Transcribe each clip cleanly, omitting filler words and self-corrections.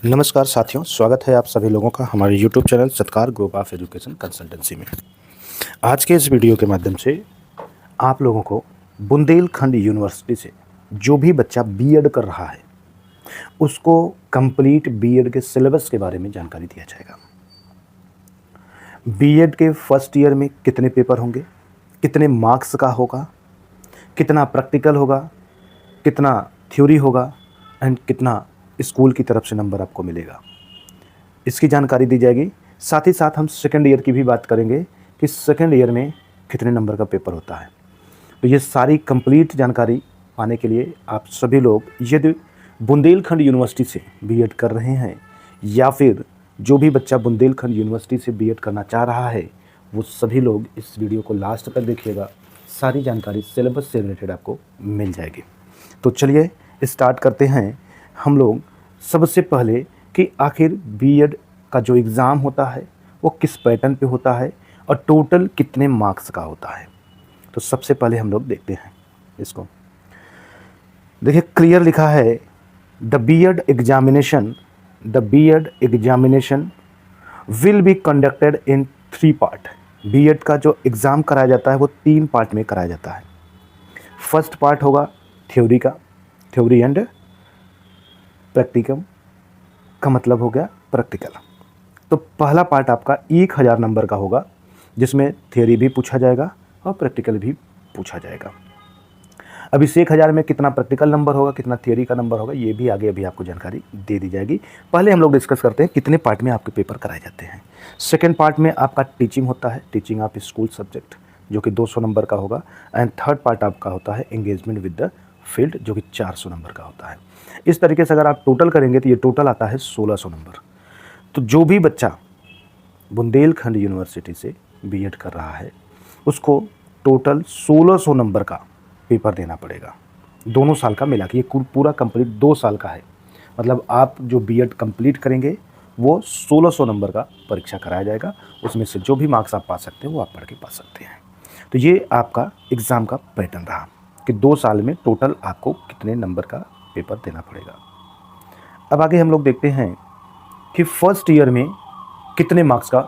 नमस्कार साथियों, स्वागत है आप सभी लोगों का हमारे YouTube चैनल सत्कार ग्रुप ऑफ एजुकेशन कंसल्टेंसी में। आज के इस वीडियो के माध्यम से आप लोगों को बुंदेलखंड यूनिवर्सिटी से जो भी बच्चा बीएड कर रहा है उसको कंप्लीट बीएड के सिलेबस के बारे में जानकारी दिया जाएगा। बीएड के फर्स्ट ईयर में कितने पेपर होंगे, कितने मार्क्स का होगा, कितना प्रैक्टिकल होगा, कितना थ्योरी होगा एंड कितना स्कूल की तरफ से नंबर आपको मिलेगा, इसकी जानकारी दी जाएगी। साथ ही साथ हम सेकेंड ईयर की भी बात करेंगे कि सेकेंड ईयर में कितने नंबर का पेपर होता है। तो ये सारी कंप्लीट जानकारी पाने के लिए आप सभी लोग यदि बुंदेलखंड यूनिवर्सिटी से बीएड कर रहे हैं या फिर जो भी बच्चा बुंदेलखंड यूनिवर्सिटी से बीएड करना चाह रहा है वो सभी लोग इस वीडियो को लास्ट तक देखिएगा। सारी जानकारी सिलेबस से रिलेटेड आपको मिल जाएगी। तो चलिए स्टार्ट करते हैं हम लोग सबसे पहले कि आखिर बीएड का जो एग्ज़ाम होता है वो किस पैटर्न पे होता है और टोटल कितने मार्क्स का होता है। तो सबसे पहले हम लोग देखते हैं इसको। देखिए क्लियर लिखा है the BEd examination will be conducted in 3 part. BEd का जो एग्ज़ाम कराया जाता है वो 3 पार्ट में कराया जाता है। फर्स्ट पार्ट होगा थ्योरी एंड प्रैक्टिकम का मतलब हो गया प्रैक्टिकल। तो पहला पार्ट आपका 1000 नंबर का होगा जिसमें थ्योरी भी पूछा जाएगा और प्रैक्टिकल भी पूछा जाएगा। अब इस 1000 में कितना प्रैक्टिकल नंबर होगा, कितना थ्योरी का नंबर होगा, ये भी आगे अभी आपको जानकारी दे दी जाएगी। पहले हम लोग डिस्कस करते हैं कितने पार्ट में आपके पेपर कराए जाते हैं। सेकेंड पार्ट में आपका टीचिंग होता है, टीचिंग ऑफ स्कूल सब्जेक्ट जो कि 200 नंबर का होगा। एंड थर्ड पार्ट आपका होता है एंगेजमेंट विद द फील्ड जो कि 400 नंबर का होता है। इस तरीके से अगर आप टोटल करेंगे तो ये टोटल आता है 1600 नंबर। तो जो भी बच्चा बुंदेलखंड यूनिवर्सिटी से बीएड कर रहा है उसको टोटल 1600 नंबर का पेपर देना पड़ेगा, दोनों साल का मिला के। ये पूरा कंप्लीट 2 साल का है। मतलब आप जो बीएड कंप्लीट करेंगे वो 1600 नंबर का परीक्षा कराया जाएगा। उसमें से जो भी मार्क्स आप पा सकते हैं वो आप पढ़ के पा सकते हैं। तो ये आपका एग्ज़ाम का पैटर्न रहा कि 2 साल में टोटल आपको कितने नंबर का पेपर देना पड़ेगा। अब आगे हम लोग देखते हैं कि फर्स्ट ईयर में कितने मार्क्स का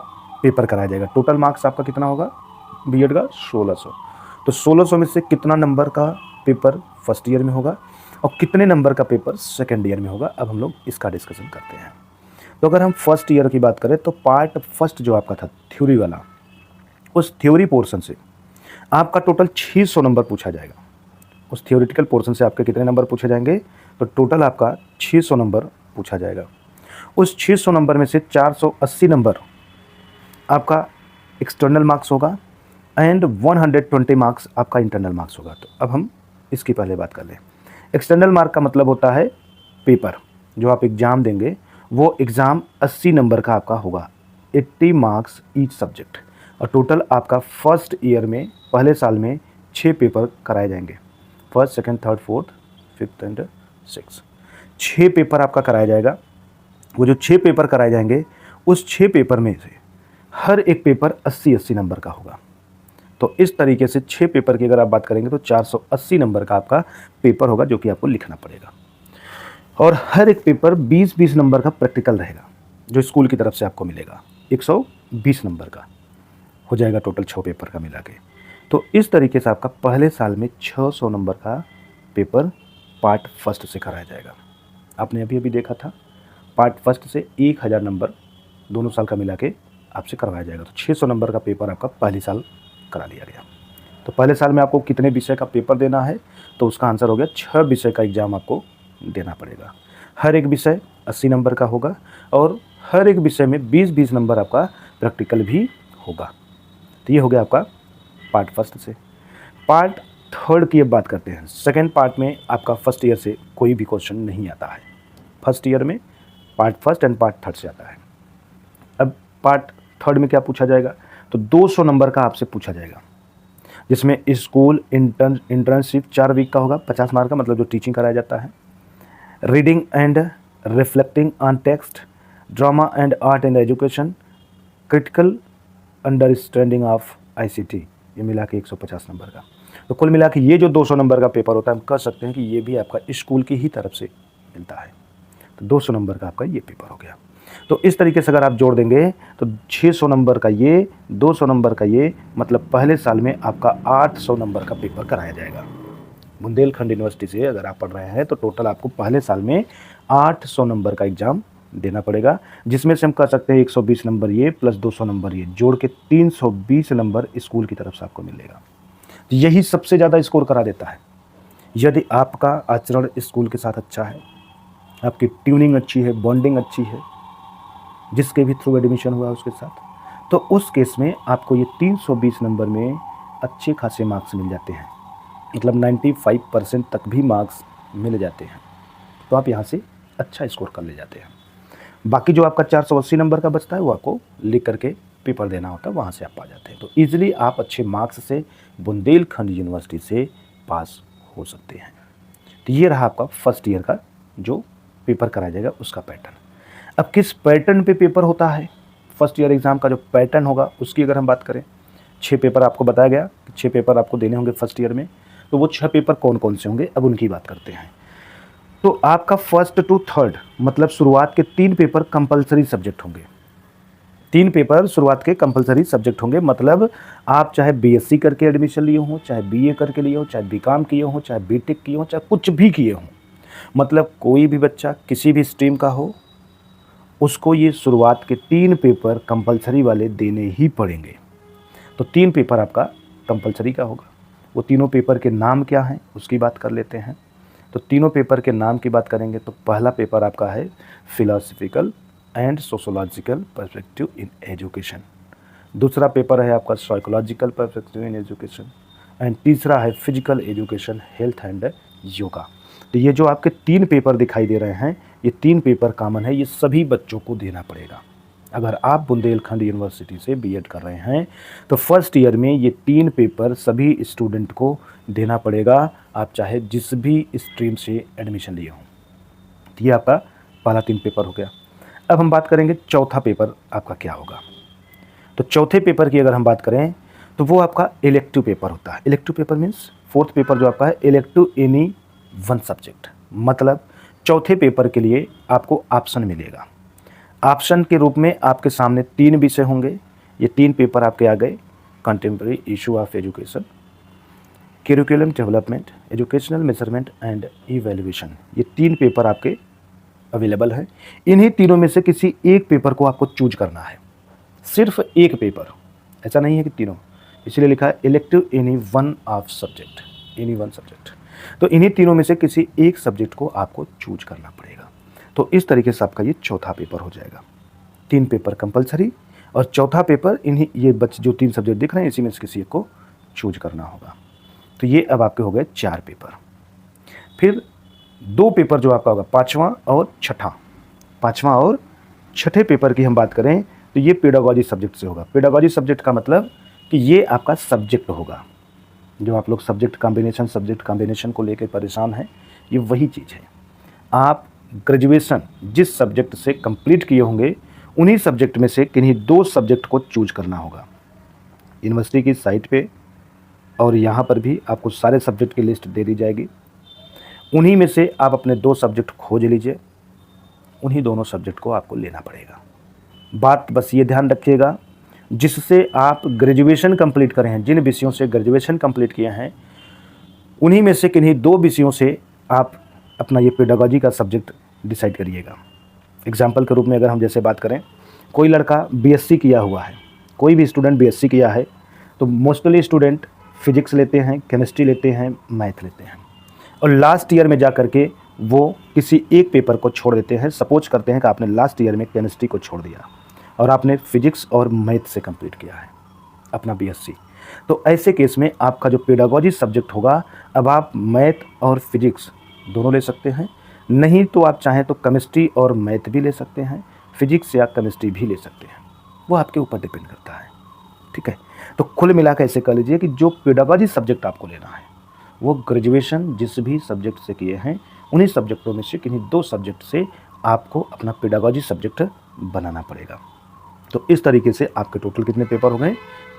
पेपर कराया जाएगा। टोटल मार्क्स आपका कितना होगा बीएड का 1600। तो 1600 में से कितना नंबर का पेपर फर्स्ट ईयर में होगा और कितने नंबर का पेपर सेकेंड ईयर में होगा। अब हम लोग इसका डिस्कशन करते हैं। तो अगर हम फर्स्ट ईयर की बात करें तो पार्ट फर्स्ट जो आपका था थ्योरी वाला, उस थ्योरी पोर्शन से आपका टोटल 600 नंबर पूछा जाएगा। उस थियोरेटिकल पोर्शन से आपके कितने नंबर पूछे जाएंगे, तो टोटल आपका 600 नंबर पूछा जाएगा। उस 600 नंबर में से 480 नंबर आपका एक्सटर्नल मार्क्स होगा एंड 120 मार्क्स आपका इंटरनल मार्क्स होगा। तो अब हम इसकी पहले बात कर लें। एक्सटर्नल मार्क का मतलब होता है पेपर जो आप एग्ज़ाम देंगे, वो एग्ज़ाम 80 नंबर का आपका होगा, 80 मार्क्स ईच सब्जेक्ट। और टोटल आपका फर्स्ट ईयर में पहले साल में 6 पेपर कराए जाएंगे। First, second, third, fourth, fifth and six, 6 paper आपका कराया जाएगा। वो जो 6 पेपर कराए जाएंगे उस 6 पेपर में से हर एक पेपर 80-80 नंबर का होगा। तो इस तरीके से 6 पेपर की अगर आप बात करेंगे तो 480 नंबर का आपका पेपर होगा जो कि आपको लिखना पड़ेगा। और हर एक पेपर 20-20 नंबर का प्रैक्टिकल रहेगा जो स्कूल की तरफ से आपको मिलेगा। 120 नंबर का हो जाएगा टोटल 6 पेपर का मिला के। तो इस तरीके से आपका पहले साल में 600 नंबर का पेपर पार्ट फर्स्ट से कराया जाएगा। आपने अभी अभी देखा था पार्ट फर्स्ट से 1000 नंबर दोनों साल का मिला के आपसे करवाया जाएगा। तो 600 नंबर का पेपर आपका पहले साल करा लिया गया। तो पहले साल में आपको कितने विषय का पेपर देना है, तो उसका आंसर हो गया 6 विषय का एग्ज़ाम आपको देना पड़ेगा। हर एक विषय 80 नंबर का होगा और हर एक विषय में 20-20 नंबर आपका प्रैक्टिकल भी होगा। तो ये हो गया आपका पार्ट फर्स्ट से। पार्ट थर्ड की अब बात करते हैं। सेकेंड पार्ट में आपका फर्स्ट ईयर से कोई भी क्वेश्चन नहीं आता है। फर्स्ट ईयर में part first and part third से आता है। अब पार्ट थर्ड में क्या पूछा जाएगा, तो 200 नंबर का आपसे पूछा जाएगा जिसमें स्कूल इंटर्नशिप 4 वीक का होगा, 50 मार्क का, मतलब जो टीचिंग कराया जाता है। Reading and reflecting on text, drama and art and education, critical understanding of ICT, ये मिला के 150 नंबर का। तो कुल मिला के ये जो 200 नंबर का पेपर होता है हम कह सकते हैं कि ये भी आपका स्कूल की ही तरफ से मिलता है। तो 200 नंबर का आपका ये पेपर हो गया। तो इस तरीके से अगर आप जोड़ देंगे तो 600 नंबर का ये, 200 नंबर का ये, मतलब पहले साल में आपका 800 नंबर का पेपर कराया जाएगा। बुंदेलखंड यूनिवर्सिटी से अगर आप पढ़ रहे हैं तो टोटल आपको पहले साल में 800 नंबर का एग्ज़ाम देना पड़ेगा, जिसमें से हम कह सकते हैं 120 नंबर ये प्लस 200 नंबर ये जोड़ के 320 नंबर स्कूल की तरफ से आपको मिलेगा। तो यही सबसे ज़्यादा स्कोर करा देता है। यदि आपका आचरण स्कूल के साथ अच्छा है, आपकी ट्यूनिंग अच्छी है, बॉन्डिंग अच्छी है, जिसके भी थ्रू एडमिशन हुआ उसके साथ, तो उस केस में आपको ये 320 नंबर में अच्छे खासे मार्क्स मिल जाते हैं, मतलब 95% तक भी मार्क्स मिल जाते हैं। तो आप यहाँ से अच्छा स्कोर कर ले जाते हैं। बाकी जो आपका 480 नंबर का बचता है वो आपको लिख करके पेपर देना होता है, वहाँ से आप पा जाते हैं। तो ईजिली आप अच्छे मार्क्स से बुंदेलखंड यूनिवर्सिटी से पास हो सकते हैं। तो ये रहा आपका फर्स्ट ईयर का जो पेपर कराया जाएगा उसका पैटर्न। अब किस पैटर्न पे पेपर होता है, फर्स्ट ईयर एग्ज़ाम का जो पैटर्न होगा उसकी अगर हम बात करें, 6 पेपर आपको बताया गया कि 6 पेपर आपको देने होंगे फर्स्ट ईयर में। तो वो 6 पेपर कौन कौन से होंगे, अब उनकी बात करते हैं। तो आपका फर्स्ट टू थर्ड मतलब शुरुआत के 3 पेपर कंपलसरी सब्जेक्ट होंगे। 3 पेपर शुरुआत के कंपलसरी सब्जेक्ट होंगे, मतलब आप चाहे बीएससी करके एडमिशन लिए हों, चाहे बीए करके लिए हो, चाहे बीकॉम किए हों, चाहे बीटेक किए हों, चाहे कुछ भी किए हों, मतलब कोई भी बच्चा किसी भी स्ट्रीम का हो, उसको ये शुरुआत के 3 पेपर कंपलसरी वाले देने ही पड़ेंगे। तो 3 पेपर आपका कंपलसरी का होगा। वो तीनों पेपर के नाम क्या हैं उसकी बात कर लेते हैं। तो तीनों पेपर के नाम की बात करेंगे तो पहला पेपर आपका है philosophical and sociological perspective in education, दूसरा पेपर है आपका psychological perspective in education, and तीसरा है physical education, health and yoga. तो ये जो आपके 3 पेपर दिखाई दे रहे हैं, ये 3 पेपर कॉमन है, ये सभी बच्चों को देना पड़ेगा। अगर आप बुंदेलखंड यूनिवर्सिटी से बीएड कर रहे हैं तो फर्स्ट ईयर में ये 3 पेपर सभी स्टूडेंट को देना पड़ेगा, आप चाहे जिस भी स्ट्रीम से एडमिशन लिए हों। तो ये आपका पहला 3 पेपर हो गया। अब हम बात करेंगे चौथा पेपर आपका क्या होगा। तो चौथे पेपर की अगर हम बात करें तो वो आपका इलेक्टिव पेपर होता है। Elective paper means fourth paper जो आपका है इलेक्टिव एनी वन सब्जेक्ट, मतलब चौथे पेपर के लिए आपको ऑप्शन मिलेगा। ऑप्शन के रूप में आपके सामने 3 विषय होंगे। ये 3 पेपर आपके आ गए, contemporary issue of education, curriculum development, educational measurement and evaluation. ये 3 पेपर आपके अवेलेबल हैं। इन्हीं तीनों में से किसी एक पेपर को आपको चूज करना है, सिर्फ एक पेपर, ऐसा नहीं है कि तीनों, इसलिए लिखा है elective any one of subject, any one subject. तो इन्हीं तीनों में से किसी एक सब्जेक्ट को आपको चूज करना पड़ेगा। तो इस तरीके से आपका ये चौथा पेपर हो जाएगा। 3 पेपर कंपलसरी और चौथा पेपर इन्हीं ये जो 3 सब्जेक्ट दिख रहे हैं इसी में से किसी एक को चूज करना होगा। तो ये अब आपके हो गए 4 पेपर। फिर 2 पेपर जो आपका होगा पाँचवां और छठा। पाँचवां और छठे पेपर की हम बात करें तो ये पेडागॉजी सब्जेक्ट से होगा। पेडागॉजी सब्जेक्ट का मतलब कि ये आपका सब्जेक्ट होगा। जो आप लोग सब्जेक्ट कॉम्बिनेशन को लेकर परेशान हैं, ये वही चीज़ है। आप ग्रेजुएशन जिस सब्जेक्ट से कंप्लीट किए होंगे उन्हीं सब्जेक्ट में से किन्हीं 2 सब्जेक्ट को चूज करना होगा। यूनिवर्सिटी की साइट पे और यहाँ पर भी आपको सारे सब्जेक्ट की लिस्ट दे दी जाएगी। उन्हीं में से आप अपने 2 सब्जेक्ट खोज लीजिए, उन्हीं दोनों सब्जेक्ट को आपको लेना पड़ेगा। बात बस ये ध्यान रखिएगा, जिससे आप ग्रेजुएशन कंप्लीट करें हैं, जिन विषयों से ग्रेजुएशन कंप्लीट किए हैं उन्हीं में से किन्हीं 2 विषयों से आप अपना ये पेडागॉजी का सब्जेक्ट डिसाइड करिएगा। एग्जाम्पल के रूप में अगर हम जैसे बात करें, कोई लड़का बीएससी किया हुआ है, कोई भी स्टूडेंट बीएससी किया है तो मोस्टली स्टूडेंट फिजिक्स लेते हैं, केमिस्ट्री लेते हैं, मैथ लेते हैं और लास्ट ईयर में जा कर के वो किसी एक पेपर को छोड़ देते हैं। सपोज करते हैं कि आपने लास्ट ईयर में केमिस्ट्री को छोड़ दिया और आपने फिजिक्स और मैथ से कंप्लीट किया है अपना बीएससी। तो ऐसे केस में आपका जो पेडागॉजी सब्जेक्ट होगा, अब आप मैथ और फिजिक्स दोनों ले सकते हैं, नहीं तो आप चाहें तो केमिस्ट्री और मैथ भी ले सकते हैं, फिजिक्स या केमिस्ट्री भी ले सकते हैं, वो आपके ऊपर डिपेंड करता है। ठीक है, तो कुल मिलाकर ऐसे कह लीजिए कि जो पेडागॉजी सब्जेक्ट आपको लेना है वो ग्रेजुएशन जिस भी सब्जेक्ट से किए हैं उन्हीं सब्जेक्टों में से किन्हीं 2 सब्जेक्ट से आपको अपना पेडागॉजी सब्जेक्ट बनाना पड़ेगा। तो इस तरीके से आपके टोटल कितने पेपर हो गए?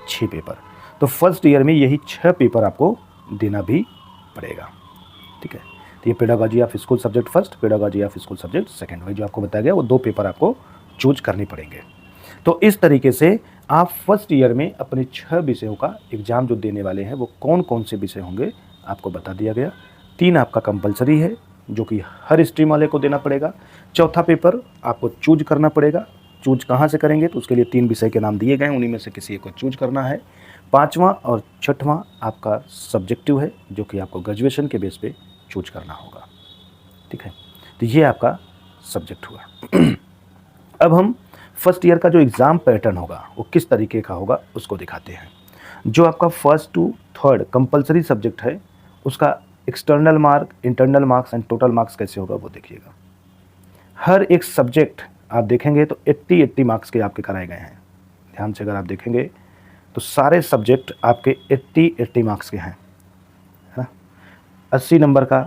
6 पेपर। तो फर्स्ट ईयर में यही 6 पेपर आपको देना भी पड़ेगा। ठीक है, तो ये pedagogy of school subject first, pedagogy of school subject second, वही जो आपको बताया गया वो 2 पेपर आपको चूज करने पड़ेंगे। तो इस तरीके से आप फर्स्ट ईयर में अपने 6 विषयों का एग्ज़ाम जो देने वाले हैं वो कौन कौन से विषय होंगे आपको बता दिया गया। 3 आपका कंपलसरी है जो कि हर स्ट्रीम वाले को देना पड़ेगा। चौथा पेपर आपको चूज करना पड़ेगा। चूज कहाँ से करेंगे तो उसके लिए 3 विषय के नाम दिए गए हैं, उन्हीं में से किसी एक को चूज करना है। 5वां और 6वां आपका सब्जेक्टिव है जो कि आपको ग्रेजुएशन के बेस पे चूज करना होगा। ठीक है, तो ये आपका सब्जेक्ट हुआ। अब हम फर्स्ट ईयर का जो एग्ज़ाम पैटर्न होगा वो किस तरीके का होगा उसको दिखाते हैं। जो आपका first to third compulsory subject है उसका external mark, internal marks and total marks कैसे होगा वो देखिएगा। हर एक सब्जेक्ट आप देखेंगे तो 80 मार्क्स के आपके कराए गए हैं। ध्यान से अगर आप देखेंगे तो सारे सब्जेक्ट आपके 80 मार्क्स के हैं, है ना। 80 नंबर का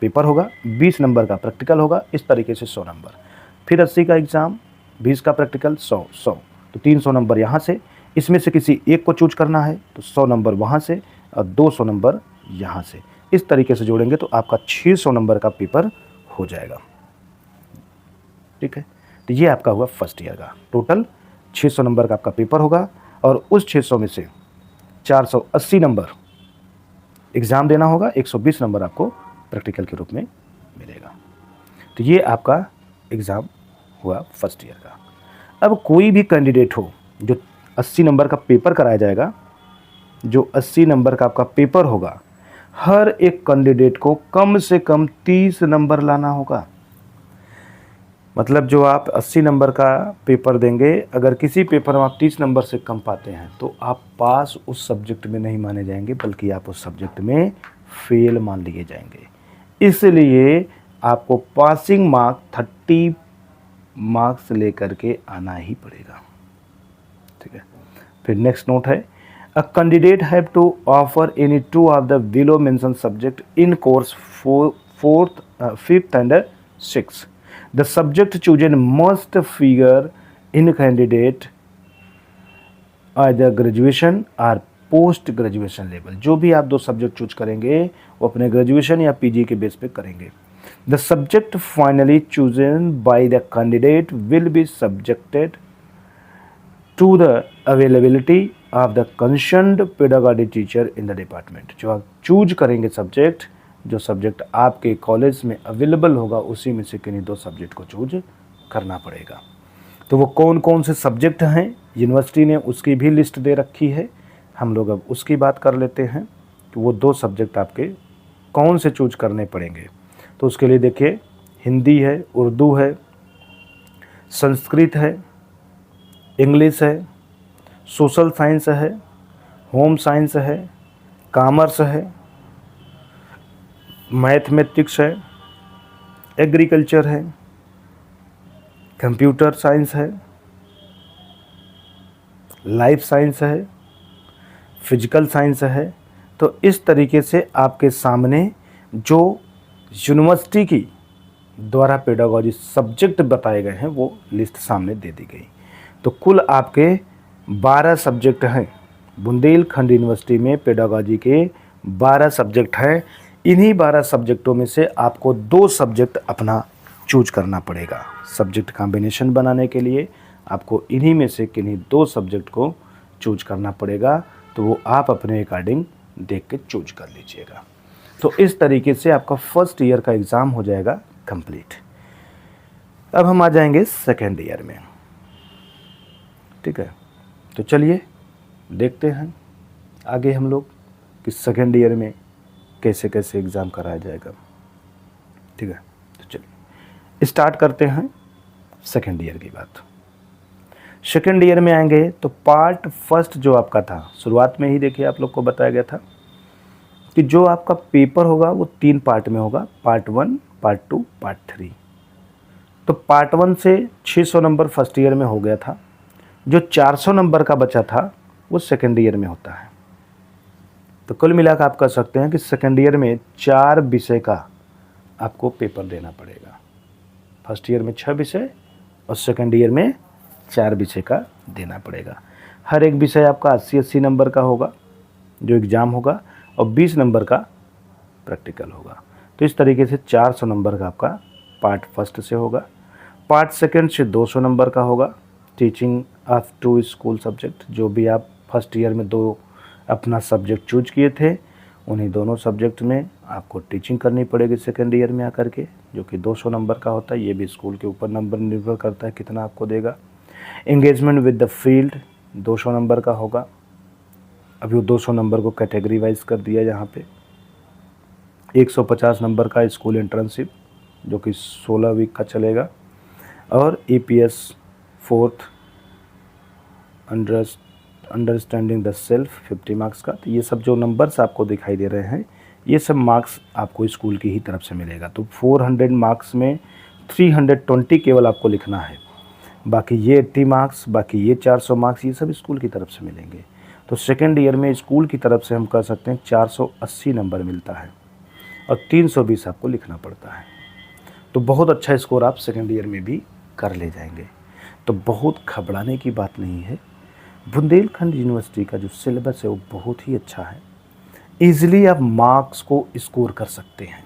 पेपर होगा, 20 नंबर का प्रैक्टिकल होगा, इस तरीके से 100 नंबर। फिर 80 का एग्ज़ाम, 20 का प्रैक्टिकल, 100 तो 300 नंबर यहाँ से। इसमें से किसी एक को चूज करना है तो 100 नंबर वहाँ से और 200 नंबर यहाँ से। इस तरीके से जोड़ेंगे तो आपका 600 नंबर का पेपर हो जाएगा। ठीक है, तो ये आपका हुआ फर्स्ट ईयर का। टोटल 600 नंबर का आपका पेपर होगा और उस 600 में से 480 नंबर एग्ज़ाम देना होगा, 120 नंबर आपको प्रैक्टिकल के रूप में मिलेगा। तो ये आपका एग्ज़ाम हुआ फर्स्ट ईयर का। अब कोई भी कैंडिडेट हो जो 80 नंबर का पेपर कराया जाएगा, जो 80 नंबर का आपका पेपर होगा, हर एक कैंडिडेट को कम से कम 30 नंबर लाना होगा। मतलब जो आप 80 नंबर का पेपर देंगे, अगर किसी पेपर में आप 30 नंबर से कम पाते हैं तो आप पास उस सब्जेक्ट में नहीं माने जाएंगे, बल्कि आप उस सब्जेक्ट में फेल मान लिए जाएंगे। इसलिए आपको पासिंग मार्क 30 मार्क्स लेकर के आना ही पड़ेगा। ठीक है, फिर नेक्स्ट नोट है, a candidate have to offer any 2 of the below mention subject in course 4th, 5th and 6th। The subject chosen must figure in candidate either graduation और post graduation level. जो भी आप 2 subject choose करेंगे वो अपने graduation या PG के base पे करेंगे। The subject finally chosen by the candidate will be subjected to the availability of the concerned pedagogy teacher in the department. जो आप चूज करेंगे सब्जेक्ट, जो सब्जेक्ट आपके कॉलेज में अवेलेबल होगा उसी में से किन्हीं 2 सब्जेक्ट को चूज करना पड़ेगा। तो वो कौन कौन से सब्जेक्ट हैं यूनिवर्सिटी ने उसकी भी लिस्ट दे रखी है, हम लोग अब उसकी बात कर लेते हैं कि वो 2 सब्जेक्ट आपके कौन से चूज करने पड़ेंगे। तो उसके लिए देखिए, हिंदी है, उर्दू है, संस्कृत है, इंग्लिश है, सोशल साइंस है, होम साइंस है, कॉमर्स है, मैथमेटिक्स है, एग्रीकल्चर है, कंप्यूटर साइंस है, लाइफ साइंस है, फिजिकल साइंस है। तो इस तरीके से आपके सामने जो यूनिवर्सिटी की द्वारा पेडागॉजी सब्जेक्ट बताए गए हैं वो लिस्ट सामने दे दी गई। तो कुल आपके 12 सब्जेक्ट हैं। बुंदेलखंड यूनिवर्सिटी में पेडागॉजी के 12 सब्जेक्ट हैं। इन्हीं 12 सब्जेक्टों में से आपको 2 सब्जेक्ट अपना चूज करना पड़ेगा। सब्जेक्ट कॉम्बिनेशन बनाने के लिए आपको इन्हीं में से किन्हीं 2 सब्जेक्ट को चूज करना पड़ेगा। तो वो आप अपने अकॉर्डिंग देख के चूज कर लीजिएगा। तो इस तरीके से आपका फर्स्ट ईयर का एग्ज़ाम हो जाएगा कंप्लीट। अब हम आ जाएंगे सेकेंड ईयर में। ठीक है, तो चलिए देखते हैं आगे हम लोग कि सेकेंड ईयर में कैसे कैसे एग्ज़ाम कराया जाएगा। ठीक है, तो चलिए स्टार्ट करते हैं सेकेंड ईयर की बात। सेकेंड ईयर में आएंगे तो पार्ट फर्स्ट जो आपका था, शुरुआत में ही देखिए आप लोग को बताया गया था कि जो आपका पेपर होगा वो 3 पार्ट में होगा, पार्ट 1, पार्ट 2, पार्ट 3। तो पार्ट 1 से 600 नंबर फर्स्ट ईयर में हो गया था। जो 400 नंबर का बचा था वो सेकेंड ईयर में होता है। तो कुल मिलाकर आप कह सकते हैं कि सेकेंड ईयर में 4 विषय का आपको पेपर देना पड़ेगा। फर्स्ट ईयर में 6 विषय और सेकेंड ईयर में 4 विषय का देना पड़ेगा। हर एक विषय आपका 80-80 नंबर का होगा जो एग्ज़ाम होगा और 20 नंबर का प्रैक्टिकल होगा। तो इस तरीके से 400 नंबर का आपका पार्ट फर्स्ट से होगा। पार्ट सेकंड से 200 नंबर का होगा, टीचिंग ऑफ 2 स्कूल सब्जेक्ट। जो भी आप फर्स्ट ईयर में 2 अपना सब्जेक्ट चूज किए थे, उन्हीं दोनों सब्जेक्ट में आपको टीचिंग करनी पड़ेगी सेकेंड ईयर में आकर के, जो कि 200 नंबर का होता है। ये भी स्कूल के ऊपर नंबर निर्भर करता है कितना आपको देगा। Engagement with the field 200 number का होगा। अभी वो 200 नंबर को कैटेगरी वाइज कर दिया यहाँ पे। 150 नंबर का स्कूल इंटर्नशिप जो कि 16 वीक का चलेगा, और EPS 4th understanding the self 50 marks का। तो ये सब जो नंबर्स आपको दिखाई दे रहे हैं, ये सब मार्क्स आपको स्कूल की ही तरफ से मिलेगा। तो 400 मार्क्स में 320 केवल आपको लिखना है, बाकी ये 80 मार्क्स, बाकी ये 400 मार्क्स, ये सब स्कूल की तरफ से मिलेंगे। तो सेकेंड ईयर में स्कूल की तरफ से हम कह सकते हैं 480 नंबर मिलता है और 320 आपको लिखना पड़ता है। तो बहुत अच्छा स्कोर आप सेकेंड ईयर में भी कर ले जाएंगे। तो बहुत घबराने की बात नहीं है। बुंदेलखंड यूनिवर्सिटी का जो सिलेबस है वो बहुत ही अच्छा है। ईजिली आप मार्क्स को स्कोर कर सकते हैं।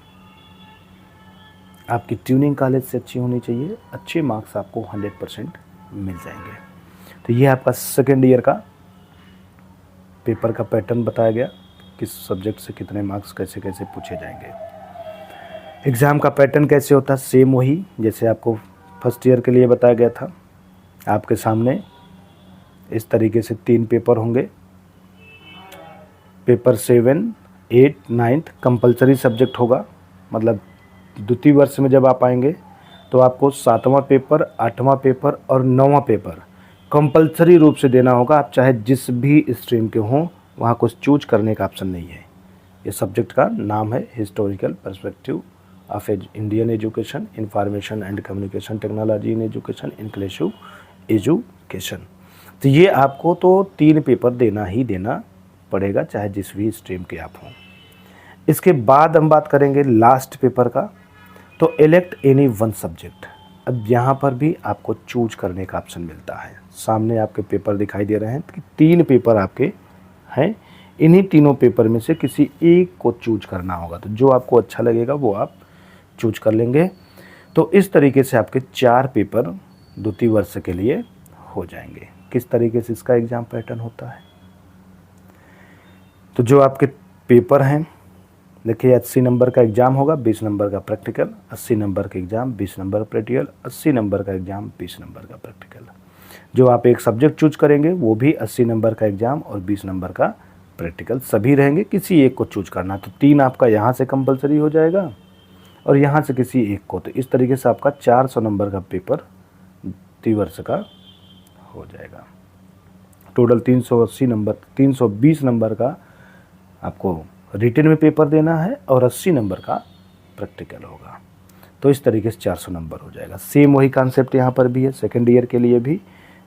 आपकी ट्यूनिंग कॉलेज से अच्छी होनी चाहिए, अच्छे मार्क्स आपको 100% मिल जाएंगे। तो ये आपका सेकेंड ईयर का पेपर का पैटर्न बताया गया, किस सब्जेक्ट से कितने मार्क्स कैसे कैसे पूछे जाएंगे। एग्ज़ाम का पैटर्न कैसे होता है, सेम वही जैसे आपको फर्स्ट ईयर के लिए बताया गया था। आपके सामने इस तरीके से 3 पेपर होंगे। पेपर 7, 8, 9 कंपलसरी सब्जेक्ट होगा, मतलब द्वितीय वर्ष में जब आप आएंगे तो आपको 7वां पेपर, 8वां पेपर और 9वां पेपर कंपलसरी रूप से देना होगा। आप चाहे जिस भी स्ट्रीम के हों, वहाँ कुछ चूज करने का ऑप्शन नहीं है। ये सब्जेक्ट का नाम है historical perspective of Indian education, information and communication technology in education, inclusive education. तो ये आपको तो 3 पेपर देना ही देना पड़ेगा, चाहे जिस भी स्ट्रीम के आप हों। इसके बाद हम बात करेंगे लास्ट पेपर का, तो इलेक्ट एनी वन सब्जेक्ट। अब यहाँ पर भी आपको चूज करने का ऑप्शन मिलता है। सामने आपके पेपर दिखाई दे रहे हैं कि 3 पेपर आपके हैं, इन्हीं तीनों पेपर में से किसी एक को चूज करना होगा। तो जो आपको अच्छा लगेगा वो आप चूज कर लेंगे। तो इस तरीके से आपके 4 पेपर द्वितीय वर्ष के लिए हो जाएंगे। किस तरीके से इसका एग्ज़ाम पैटर्न होता है, तो जो आपके पेपर हैं, देखिए 80 नंबर का एग्ज़ाम होगा, 20 नंबर का प्रैक्टिकल, 80 नंबर का एग्ज़ाम, 20 नंबर प्रैक्टिकल, 80 नंबर का एग्ज़ाम, 20 नंबर का प्रैक्टिकल। जो आप एक सब्जेक्ट चूज करेंगे वो भी 80 नंबर का एग्ज़ाम और 20 नंबर का प्रैक्टिकल सभी रहेंगे। किसी एक को चूज करना, तो 3 आपका यहाँ से कंपलसरी हो जाएगा और यहाँ से किसी एक को। तो इस तरीके से आपका 400 नंबर का पेपर द्वितीय वर्ष का हो जाएगा। टोटल 380 नंबर, 320 नंबर का आपको रिटन में पेपर देना है और 80 नंबर का प्रैक्टिकल होगा। तो इस तरीके से 400 नंबर हो जाएगा। सेम वही कॉन्सेप्ट यहाँ पर भी है सेकेंड ईयर के लिए भी,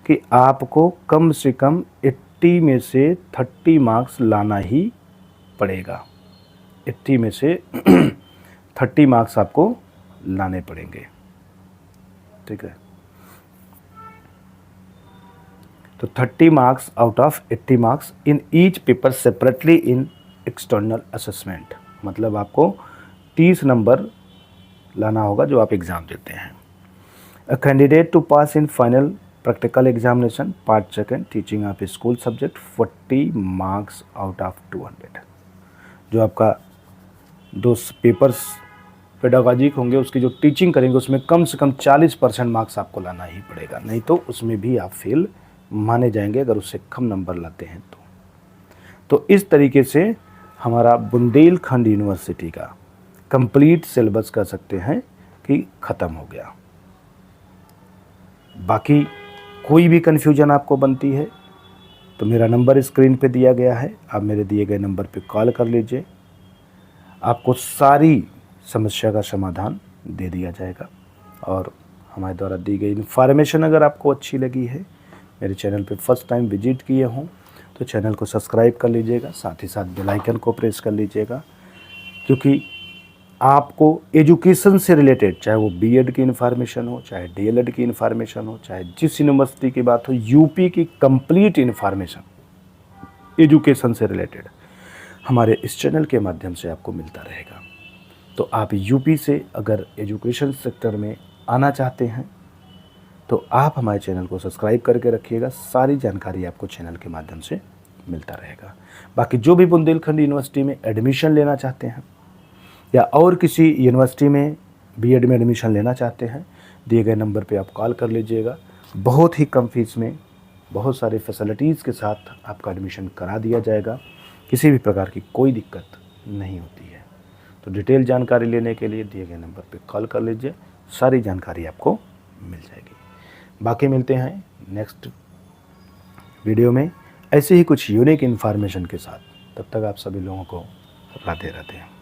कि आपको कम से कम 80 में से 30 मार्क्स लाना ही पड़ेगा। 80 में से 30 मार्क्स आपको लाने पड़ेंगे, ठीक है। तो 30 marks out of 80 marks in each paper separately in external assessment, मतलब आपको 30 नंबर लाना होगा जो आप एग्ज़ाम देते हैं। A candidate to pass in final practical examination part second teaching of school subject 40 marks out of 200। जो आपका 2 पेपर्स पेडागॉजिक होंगे, उसकी जो टीचिंग करेंगे उसमें कम से कम 40% मार्क्स आपको लाना ही पड़ेगा, नहीं तो उसमें भी आप फेल माने जाएंगे अगर उससे कम नंबर लाते हैं तो इस तरीके से हमारा बुंदेलखंड यूनिवर्सिटी का कंप्लीट सिलेबस कह सकते हैं कि ख़त्म हो गया। बाकी कोई भी कन्फ्यूजन आपको बनती है तो मेरा नंबर स्क्रीन पे दिया गया है, आप मेरे दिए गए नंबर पे कॉल कर लीजिए, आपको सारी समस्या का समाधान दे दिया जाएगा। और हमारे द्वारा दी गई इन्फॉर्मेशन अगर आपको अच्छी लगी है, मेरे चैनल पे फर्स्ट टाइम विजिट किए हों तो चैनल को सब्सक्राइब कर लीजिएगा, साथ ही साथ बेल आइकन को प्रेस कर लीजिएगा, क्योंकि आपको एजुकेशन से रिलेटेड, चाहे वो बीएड की इन्फॉर्मेशन हो, चाहे डीएलएड की इन्फॉर्मेशन हो, चाहे जिस यूनिवर्सिटी की बात हो, यूपी की कंप्लीट इन्फॉर्मेशन एजुकेशन से रिलेटेड हमारे इस चैनल के माध्यम से आपको मिलता रहेगा। तो आप यूपी से अगर एजुकेशन सेक्टर में आना चाहते हैं तो आप हमारे चैनल को सब्सक्राइब करके रखिएगा। सारी जानकारी आपको चैनल के माध्यम से मिलता रहेगा। बाकी जो भी बुंदेलखंड यूनिवर्सिटी में एडमिशन लेना चाहते हैं या और किसी यूनिवर्सिटी में बीएड में एडमिशन लेना चाहते हैं, दिए गए नंबर पे आप कॉल कर लीजिएगा। बहुत ही कम फीस में बहुत सारे फैसिलिटीज़ के साथ आपका एडमिशन करा दिया जाएगा। किसी भी प्रकार की कोई दिक्कत नहीं होती है। तो डिटेल जानकारी लेने के लिए दिए गए नंबर पे कॉल कर लीजिए, सारी जानकारी आपको मिल जाएगी। बाकी मिलते हैं नेक्स्ट वीडियो में ऐसे ही कुछ यूनिक इन्फॉर्मेशन के साथ। तब तक आप सभी लोगों को राधे राधे।